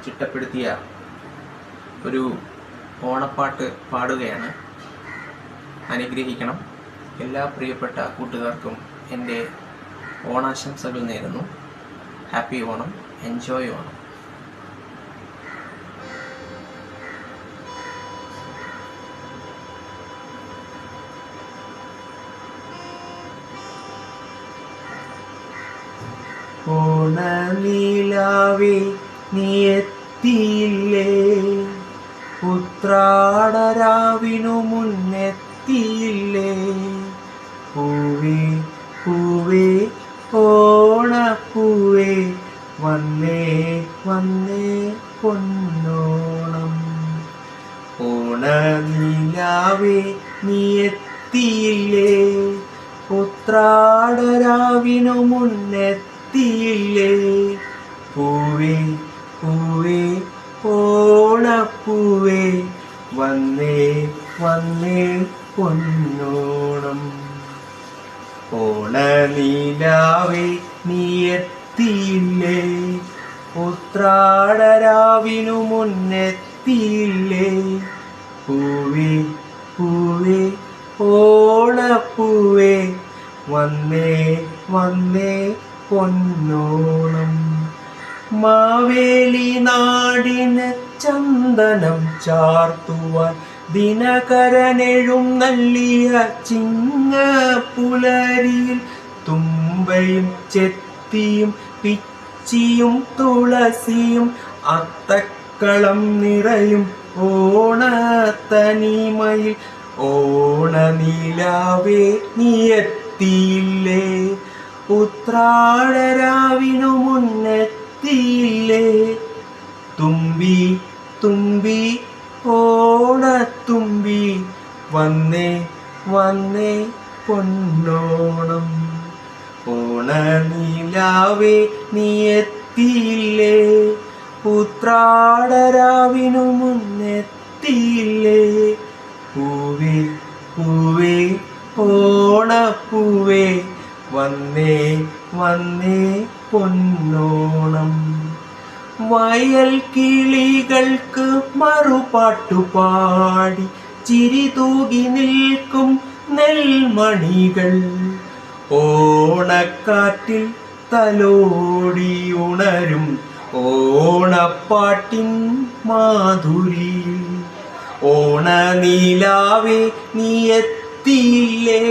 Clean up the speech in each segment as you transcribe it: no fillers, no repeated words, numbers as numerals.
ചിട്ടപ്പെടുത്തിയ ഒരു ഓണപ്പാട്ട് പാടുകയാണ്. അനുഗ്രഹിക്കണം. എല്ലാ പ്രിയപ്പെട്ട കൂട്ടുകാർക്കും എൻ്റെ ഓണാശംസകൾ നേരുന്നു. Happy Onam, enjoy Onam. ഓണനിലാവേ നീ എത്തിയില്ലേ, ഉത്രാടരാവിനു മുന്നെത്തിയില്ലേ, പൂവേ പൂവേ ഓണപ്പൂവേ വന്നേ വന്നേ പൊന്നോണം. ഓണനിലാവേ നീ എത്തിയില്ലേ, ഉത്രാടരാവിനു മുന്നെത്തിയില്ലേ, പൂവേ പൂവേ ഓണപ്പൂവേ വന്നേ വന്നേ പൊന്നോണം. ഓണനിലാവേ നീ എത്തിയില്ലേ, ഉത്രാടരാവിനു മുന്നെത്തിയില്ലേ, പൂവേ പൂവേ ഓണപ്പൂവേ വന്നേ വന്നേ പൊന്നോണം. മാവേലി നാടിന് ചന്ദനം ചാർത്തുവാൻ ദിനകരനെഴുന്നള്ളിയ ചിങ്ങപ്പുലരിയിൽ തുമ്പയും ചെത്തിയും പിച്ചിയും തുളസിയും അത്തക്കളം നിറയും ഓണത്തനിമയിൽ ഓണനിലാവേ നീ എത്തിയില്ലേ, ഉത്രാടരാവിനു മുന്നെത്തിയില്ലേ, തുമ്പി തുമ്പി ഓണത്തുമ്പി വന്നേ വന്നേ പൊന്നോണം. ഓണനിലാവേ നീ എത്തിയില്ലേ, ഉത്രാടരാവിനു മുന്നെത്തിയില്ലേ, പൂവേ പൂവേ ഓണപ്പൂവേ വന്നേ വന്നേ പൊന്നോണം. വയൽ കിളികൾക്ക് മറുപാട്ടുപാടി ചിരി തൂകി നിൽക്കും നെൽമണികൾ ഓണക്കാറ്റിൽ തലോടി ഉണരും ഓണപ്പാട്ടിൻ മാധുരി. ഓണനിലാവേ നീ എത്തിയില്ലേ,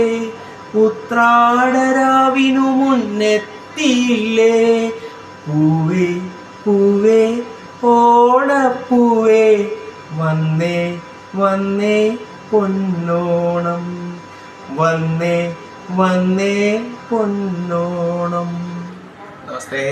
ഉത്രാടരാവിനു മുന്നെത്തിയില്ലേ, പൂവേ പൂവേ ഓണപ്പൂവേ വന്നേ വന്നേ പൊന്നോണം, വന്നേ വന്നേ പൊന്നോണം. നമസ്തേ.